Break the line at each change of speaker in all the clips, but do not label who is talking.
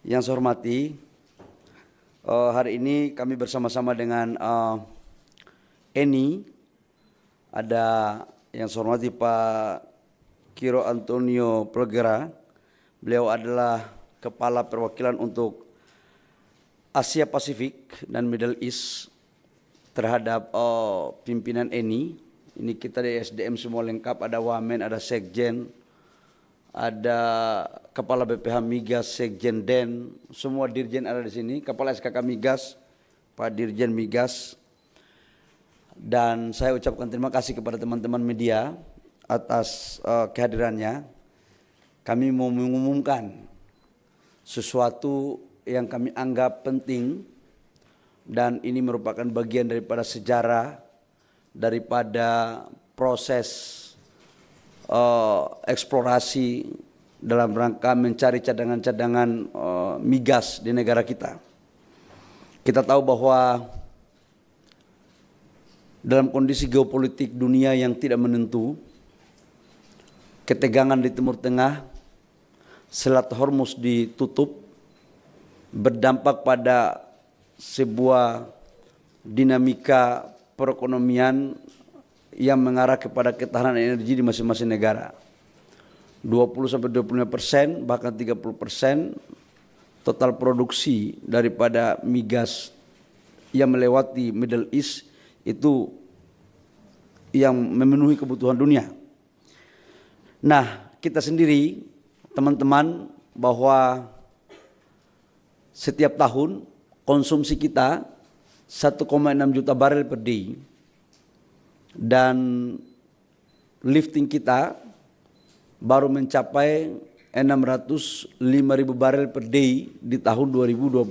Yang saya hormati, hari ini kami bersama-sama dengan Eni, ada yang saya hormati Pak Kiro Antonio Plegera. Beliau adalah Kepala Perwakilan untuk Asia Pasifik dan Middle East terhadap pimpinan Eni. Ini kita di SDM semua lengkap, ada Wamen, ada Sekjen, ada Kepala BPH Migas, Sekjen Den, semua Dirjen ada di sini, Kepala SKK Migas, Pak Dirjen Migas. Dan saya ucapkan terima kasih kepada teman-teman media atas kehadirannya. Kami mau mengumumkan sesuatu yang kami anggap penting dan ini merupakan bagian daripada sejarah daripada proses eksplorasi dalam rangka mencari cadangan-cadangan migas di negara kita. Kita tahu bahwa dalam kondisi geopolitik dunia yang tidak menentu, ketegangan di Timur Tengah, Selat Hormuz ditutup, berdampak pada sebuah dinamika perekonomian yang mengarah kepada ketahanan energi di masing-masing negara. 20-25%, bahkan 30% total produksi daripada migas yang melewati Middle East itu yang memenuhi kebutuhan dunia. Nah, kita sendiri, teman-teman, bahwa setiap tahun konsumsi kita 1,6 juta barel per day dan lifting kita baru mencapai 605.000 barel per day di tahun 2025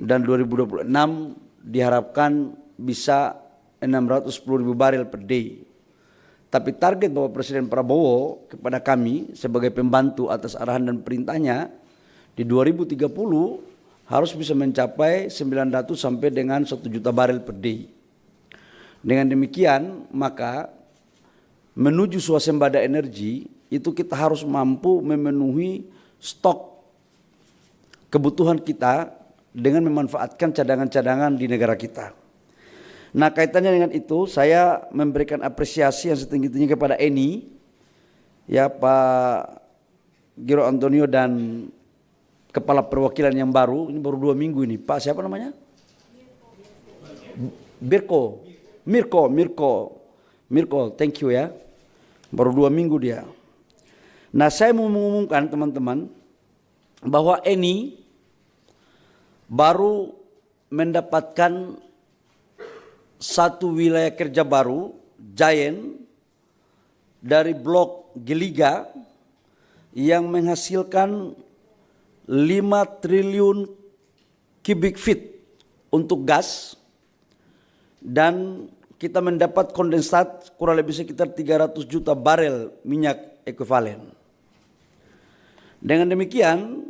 dan 2026 diharapkan bisa 610.000 barel per day. Tapi target Bapak Presiden Prabowo kepada kami sebagai pembantu atas arahan dan perintahnya di 2030 harus bisa mencapai 900 sampai dengan 1 juta barel per day. Dengan demikian, maka menuju swasembada energi itu kita harus mampu memenuhi stok kebutuhan kita dengan memanfaatkan cadangan-cadangan di negara kita. Nah, kaitannya dengan itu saya memberikan apresiasi yang setinggi-tingginya kepada Eni, ya Pak Giro Antonio dan Kepala Perwakilan yang baru, ini baru 2 minggu ini. Pak siapa namanya? Mirko, thank you ya. Baru 2 minggu dia. Nah, saya mau mengumumkan teman-teman bahwa Eni baru mendapatkan satu wilayah kerja baru, Giant, dari blok Geliga yang menghasilkan 5 triliun cubic feet untuk gas dan kita mendapat kondensat kurang lebih sekitar 300 juta barel minyak ekuivalen. Dengan demikian,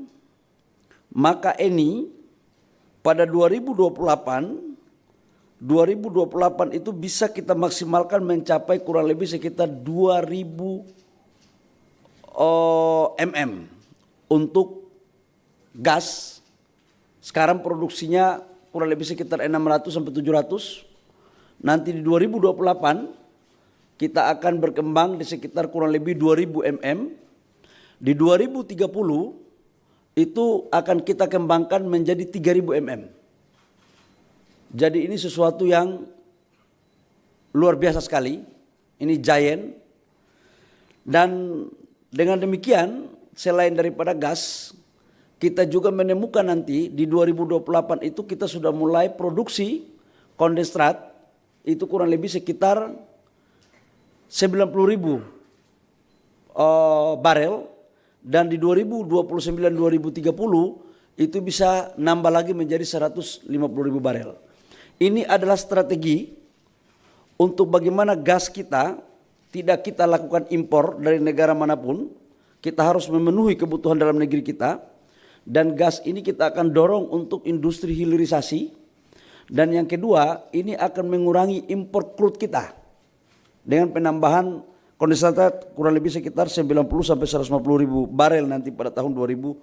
maka Eni pada 2028 itu bisa kita maksimalkan mencapai kurang lebih sekitar 2000 mm untuk gas. Sekarang produksinya kurang lebih sekitar 600 sampai 700. Nanti di 2028 kita akan berkembang di sekitar kurang lebih 2000 mm. Di 2030 itu akan kita kembangkan menjadi 3000 mm. Jadi ini sesuatu yang luar biasa sekali. Ini Giant. Dan dengan demikian selain daripada gas, kita juga menemukan nanti di 2028 itu kita sudah mulai produksi kondensat itu kurang lebih sekitar 90.000 barel dan di 2029-2030 itu bisa nambah lagi menjadi 150.000 barel. Ini adalah strategi untuk bagaimana gas kita tidak kita lakukan impor dari negara manapun, kita harus memenuhi kebutuhan dalam negeri kita. Dan gas ini kita akan dorong untuk industri hilirisasi. Dan yang kedua, ini akan mengurangi impor crude kita dengan penambahan kondensat kurang lebih sekitar 90 sampai 150 ribu barel nanti pada tahun 2030.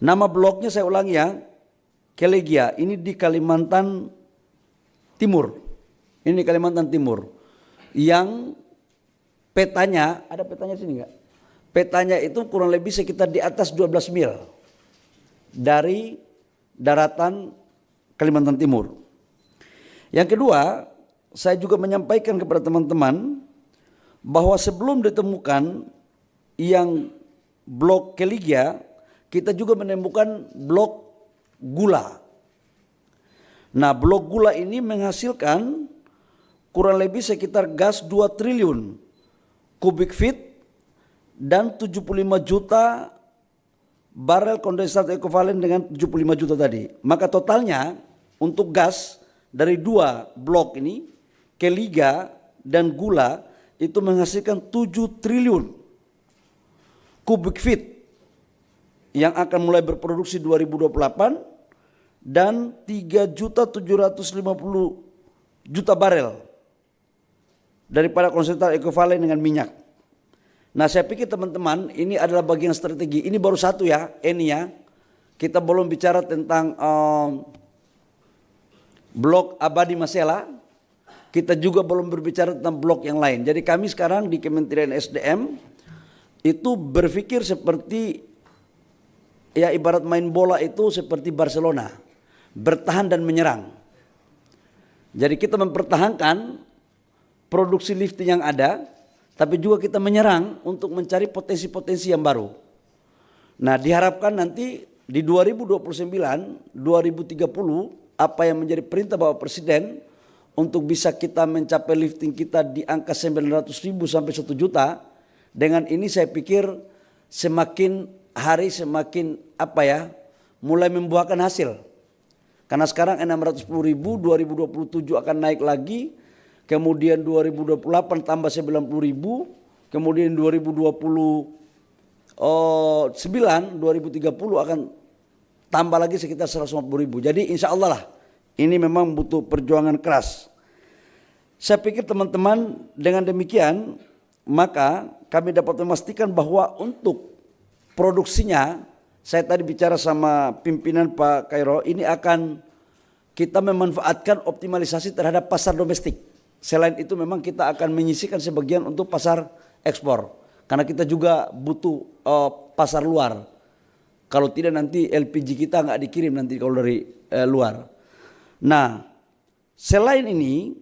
Nama bloknya saya ulangi ya, Kelegia, ini di Kalimantan Timur. Ini di Kalimantan Timur. Yang petanya, ada petanya sini enggak? Petanya itu kurang lebih sekitar di atas 12 mil dari daratan Kalimantan Timur. Yang kedua, saya juga menyampaikan kepada teman-teman bahwa sebelum ditemukan yang blok Kelegia, kita juga menemukan blok gula. Nah, blok gula ini menghasilkan kurang lebih sekitar gas 2 triliun kubik feet dan 75 juta barel kondensat ekuivalen dengan 75 juta tadi. Maka totalnya untuk gas dari 2 blok ini, Kelegia dan gula, itu menghasilkan 7 triliun kubik feet yang akan mulai berproduksi 2028 dan 3.750.000 barel daripada konsentrat ekuivalen dengan minyak. Nah, saya pikir teman-teman ini adalah bagian strategi. Ini baru satu ya, ini ya. Kita belum bicara tentang blok Abadi Masela. Kita juga belum berbicara tentang blok yang lain. Jadi kami sekarang di Kementerian SDM itu berpikir seperti, ya ibarat main bola itu seperti Barcelona, bertahan dan menyerang. Jadi kita mempertahankan produksi lifting yang ada, tapi juga kita menyerang untuk mencari potensi-potensi yang baru. Nah, diharapkan nanti di 2029, 2030 apa yang menjadi perintah Bapak Presiden untuk bisa kita mencapai lifting kita di angka 900.000 sampai 1 juta. Dengan ini saya pikir semakin hari semakin mulai membuahkan hasil. Karena sekarang 610.000, 2027 akan naik lagi, kemudian 2028 tambah 90.000, kemudian 2029, 2030 akan tambah lagi sekitar 150.000. Jadi insya Allah lah, ini memang butuh perjuangan keras. Saya pikir teman-teman dengan demikian, maka kami dapat memastikan bahwa untuk produksinya, saya tadi bicara sama pimpinan Pak Kairo, ini akan kita memanfaatkan optimalisasi terhadap pasar domestik. Selain itu memang kita akan menyisihkan sebagian untuk pasar ekspor. Karena kita juga butuh pasar luar. Kalau tidak nanti LPG kita nggak dikirim nanti kalau dari luar. Nah, selain ini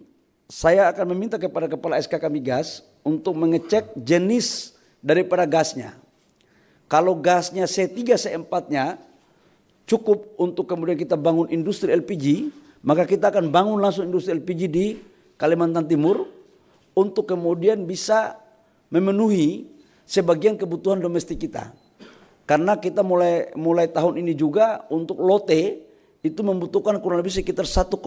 saya akan meminta kepada Kepala SKK Migas untuk mengecek jenis daripada gasnya. Kalau gasnya C3 C4-nya cukup untuk kemudian kita bangun industri LPG, maka kita akan bangun langsung industri LPG di Kalimantan Timur untuk kemudian bisa memenuhi sebagian kebutuhan domestik kita. Karena kita mulai tahun ini juga untuk lote itu membutuhkan kurang lebih sekitar 1,5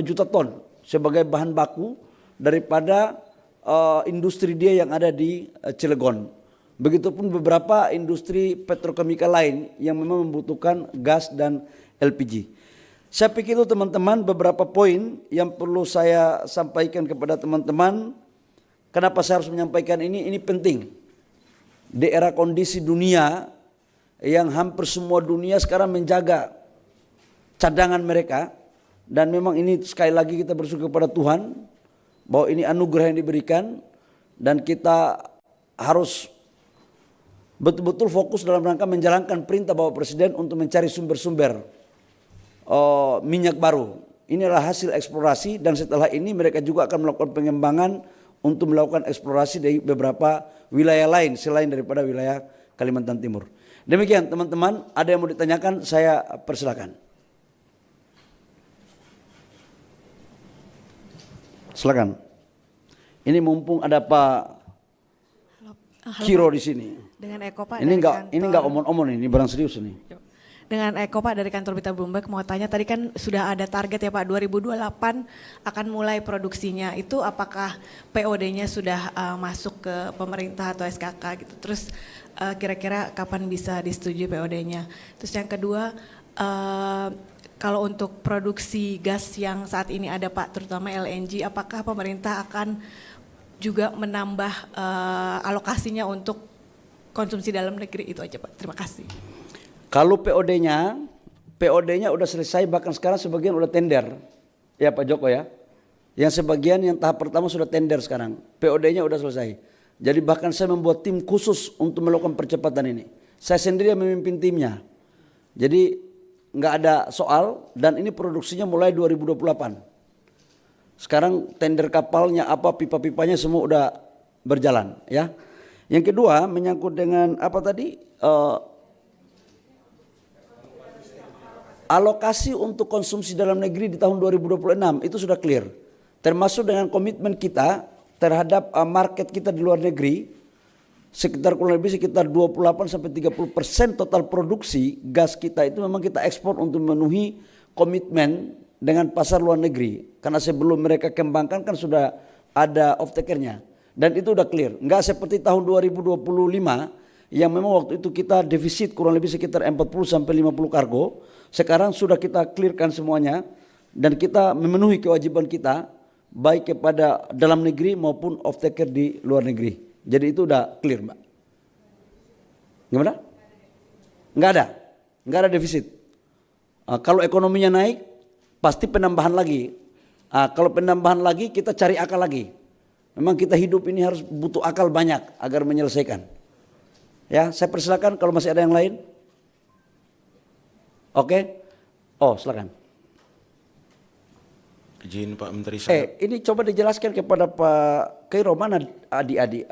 juta ton sebagai bahan baku daripada industri dia yang ada di Cilegon. Begitupun beberapa industri petrokimia lain yang memang membutuhkan gas dan LPG. Saya pikir itu teman-teman beberapa poin yang perlu saya sampaikan kepada teman-teman. Kenapa saya harus menyampaikan ini? Ini penting. Di era kondisi dunia yang hampir semua dunia sekarang menjaga cadangan mereka. Dan memang ini sekali lagi kita bersyukur kepada Tuhan bahwa ini anugerah yang diberikan. Dan kita harus betul-betul fokus dalam rangka menjalankan perintah Bapak Presiden untuk mencari sumber-sumber minyak baru. Inilah hasil eksplorasi dan setelah ini mereka juga akan melakukan pengembangan untuk melakukan eksplorasi dari beberapa wilayah lain selain daripada wilayah Kalimantan Timur. Demikian teman-teman, ada yang mau ditanyakan saya persilakan. Silakan. Ini mumpung ada Pak Kiro di sini.
Dengan Eko Pak.
Ini enggak omong-omong ini barang serius ini.
Dengan Eko Pak dari kantor Berita Bloomberg mau tanya, tadi kan sudah ada target ya Pak 2028 akan mulai produksinya. Itu apakah POD-nya sudah masuk ke pemerintah atau SKK gitu. Terus kira-kira kapan bisa disetujui POD-nya. Terus yang kedua, kalau untuk produksi gas yang saat ini ada Pak, terutama LNG, apakah pemerintah akan juga menambah alokasinya untuk konsumsi dalam negeri. Itu aja Pak, terima kasih.
Kalau POD-nya udah selesai, bahkan sekarang sebagian udah tender. Ya Pak Joko ya. Yang sebagian yang tahap pertama sudah tender sekarang. POD-nya udah selesai. Jadi bahkan saya membuat tim khusus untuk melakukan percepatan ini. Saya sendiri yang memimpin timnya. Jadi nggak ada soal, dan ini produksinya mulai 2028. Sekarang tender kapalnya apa, pipa-pipanya semua udah berjalan ya. Yang kedua menyangkut dengan apa tadi? Alokasi untuk konsumsi dalam negeri di tahun 2026 itu sudah clear. Termasuk dengan komitmen kita terhadap market kita di luar negeri, kurang lebih sekitar 28-30% total produksi gas kita itu memang kita ekspor untuk memenuhi komitmen dengan pasar luar negeri. Karena sebelum mereka kembangkan kan sudah ada off takernya. Dan itu udah clear. Enggak seperti tahun 2025 yang memang waktu itu kita defisit kurang lebih sekitar 40-50 kargo. Sekarang sudah kita clearkan semuanya dan kita memenuhi kewajiban kita baik kepada dalam negeri maupun off taker di luar negeri. Jadi itu udah clear Mbak. Gimana? Enggak ada defisit. Kalau ekonominya naik pasti penambahan lagi. Kalau penambahan lagi kita cari akal lagi. Memang kita hidup ini harus butuh akal banyak agar menyelesaikan. Ya, saya persilakan kalau masih ada yang lain. Oke. Oh, silakan.
Izin Pak Menteri saya.
Ini coba dijelaskan kepada Pak Kairo, mana adik-adik,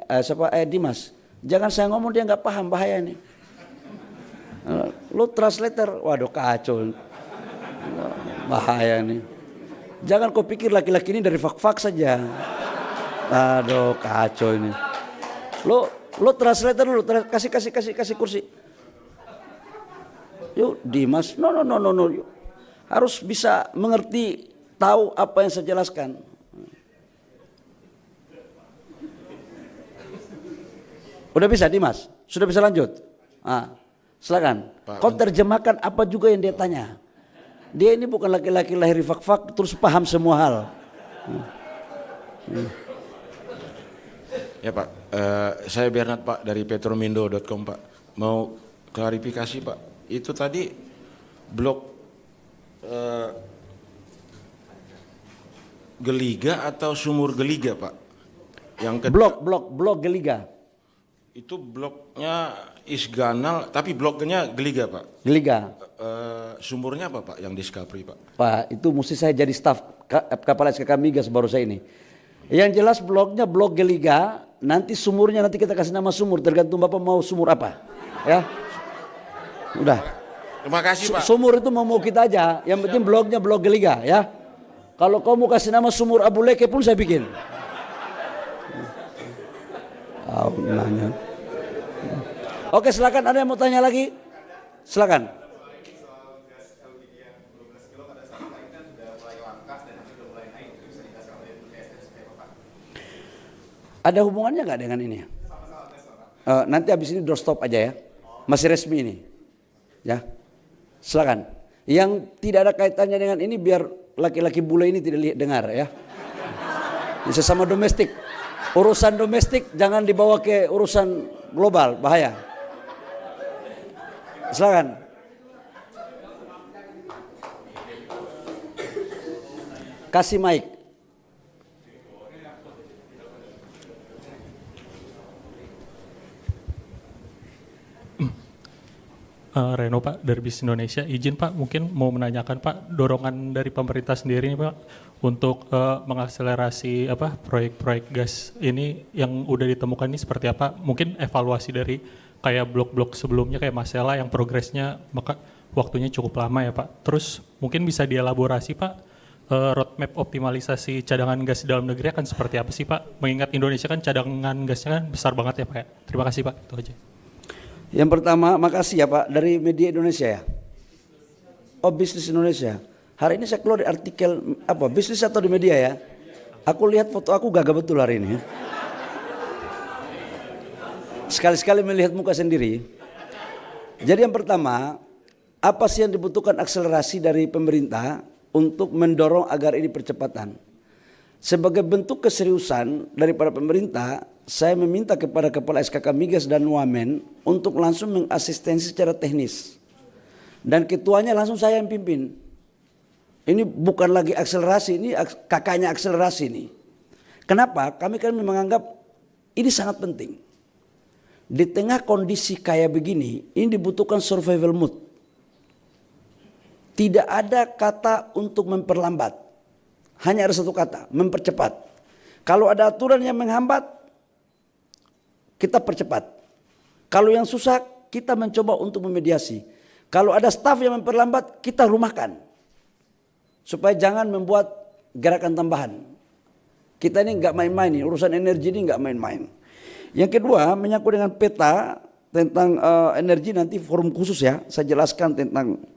Dimas. Jangan saya ngomong dia nggak paham, bahaya nih. Lu translator, waduh kacau. Bahaya nih. Jangan kau pikir laki-laki ini dari fak-fak saja. Aduh kacau ini. Lu translator dulu, kasih kursi. Yuk Dimas, no. Yuk. Harus bisa mengerti, tahu apa yang saya jelaskan. Udah bisa Dimas? Sudah bisa lanjut? Silakan. Kau terjemahkan apa juga yang dia tanya. Dia ini bukan laki-laki lahir fak-fak terus paham semua hal.
Ya Pak, saya Bernard Pak dari petromindo.com Pak. Mau klarifikasi Pak, itu tadi blok Geliga atau sumur Geliga Pak? Yang
Blok Geliga.
Itu bloknya Isganal, tapi bloknya Geliga Pak.
Geliga.
Sumurnya apa Pak yang Discovery Pak?
Pak, itu mesti saya jadi staf kapal SKK Migas baru saya ini. Yang jelas bloknya blok Geliga, nanti sumurnya nanti kita kasih nama sumur, tergantung Bapak mau sumur apa. Ya. Udah.
Terima kasih Pak.
Sumur itu mau kita aja, yang penting bloknya blok Geliga ya. Kalau kau mau kasih nama sumur Abu Leke pun saya bikin. Nanya. Oke, silakan, ada yang mau tanya lagi? Silakan. Ada hubungannya nggak dengan ini? Nanti habis ini doorstop aja ya. Masih resmi ini. Ya. Silakan. Yang tidak ada kaitannya dengan ini biar laki-laki bule ini tidak dengar ya. Ini sesama domestik. Urusan domestik jangan dibawa ke urusan global, bahaya. Silakan. Kasih mic.
Reno Pak dari Bis Indonesia, izin Pak mungkin mau menanyakan Pak dorongan dari pemerintah sendiri nih Pak untuk mengakselerasi proyek-proyek gas ini yang udah ditemukan ini seperti apa? Mungkin evaluasi dari kayak blok-blok sebelumnya kayak Masela yang progresnya maka waktunya cukup lama ya Pak. Terus mungkin bisa dielaborasi Pak roadmap optimalisasi cadangan gas dalam negeri akan seperti apa sih Pak? Mengingat Indonesia kan cadangan gasnya kan besar banget ya Pak ya. Terima kasih Pak, itu aja.
Yang pertama, makasih ya Pak, dari media Indonesia ya. Oh, Bisnis Indonesia. Hari ini saya keluar di artikel apa, bisnis atau di media ya. Aku lihat foto aku gagah betul hari ini. Sekali-sekali melihat muka sendiri. Jadi yang pertama, apa sih yang dibutuhkan akselerasi dari pemerintah untuk mendorong agar ini percepatan? Sebagai bentuk keseriusan daripada pemerintah, saya meminta kepada Kepala SKK Migas dan Wamen untuk langsung mengasistensi secara teknis. Dan ketuanya langsung saya yang pimpin. Ini bukan lagi akselerasi, ini kakaknya akselerasi ini. Kenapa? Kami kan menganggap ini sangat penting. Di tengah kondisi kayak begini, ini dibutuhkan survival mood. Tidak ada kata untuk memperlambat. Hanya ada satu kata, mempercepat. Kalau ada aturan yang menghambat, kita percepat. Kalau yang susah, kita mencoba untuk memediasi. Kalau ada staf yang memperlambat, kita rumahkan. Supaya jangan membuat gerakan tambahan. Kita ini nggak main-main, urusan energi ini nggak main-main. Yang kedua, menyangkut dengan peta tentang energi, nanti forum khusus ya, saya jelaskan tentang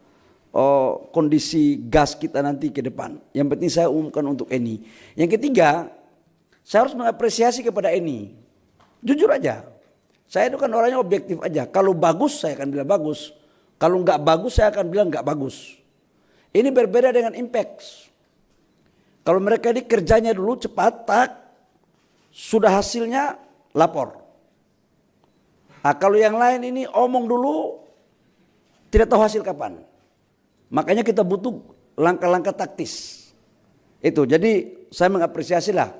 kondisi gas kita nanti ke depan. Yang penting saya umumkan untuk Eni. Yang ketiga, saya harus mengapresiasi kepada Eni. Jujur aja, saya itu kan orangnya objektif aja. Kalau bagus saya akan bilang bagus. Kalau nggak bagus saya akan bilang nggak bagus. Ini berbeda dengan Impex. Kalau mereka ini kerjanya dulu cepat, tak, sudah hasilnya lapor. Nah, kalau yang lain ini omong dulu, tidak tahu hasil kapan. Makanya kita butuh langkah-langkah taktis. Itu, jadi saya mengapresiasi lah.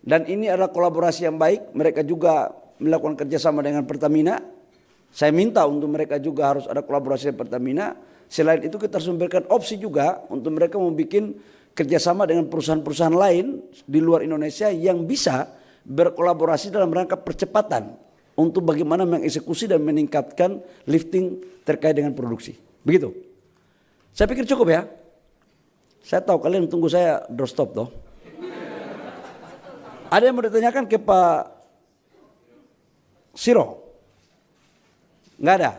Dan ini adalah kolaborasi yang baik. Mereka juga melakukan kerjasama dengan Pertamina. Saya minta untuk mereka juga harus ada kolaborasi dengan Pertamina. Selain itu kita harus memberikan opsi juga untuk mereka membuat kerjasama dengan perusahaan-perusahaan lain di luar Indonesia yang bisa berkolaborasi dalam rangka percepatan untuk bagaimana mengeksekusi dan meningkatkan lifting terkait dengan produksi. Begitu. Saya pikir cukup ya. Saya tahu kalian tunggu saya doorstop toh. Ada yang mau ditanyakan ke Pak Siro? Enggak ada?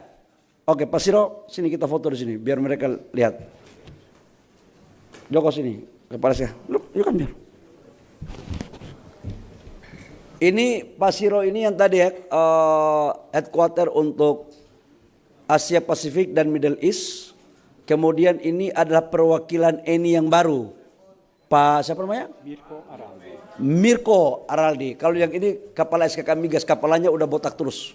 Oke Pak Siro, sini kita foto di sini biar mereka lihat. Joko sini, kepala saya. Yuk kan biar. Ini Pak Siro ini yang tadi ya, headquarter untuk Asia Pasifik dan Middle East. Kemudian ini adalah perwakilan Eni yang baru. Pak siapa namanya? Mirko Araldi. Kalau yang ini kepala SKK Migas, kepalanya udah botak terus.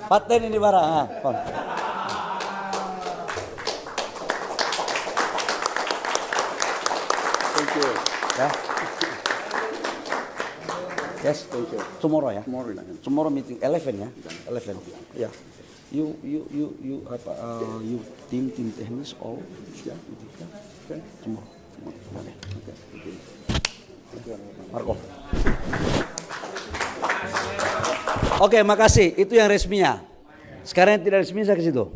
Paten ini barang. Thank you. Ya. Yes, thank you. Tomorrow ya. Tomorrow meeting 11 ya. 11. Ya. You team teknis all. Ya. Okay. Tomorrow. Okay. Marco. Oke, makasih. Itu yang resminya. Sekarang yang tidak resmi saya ke situ.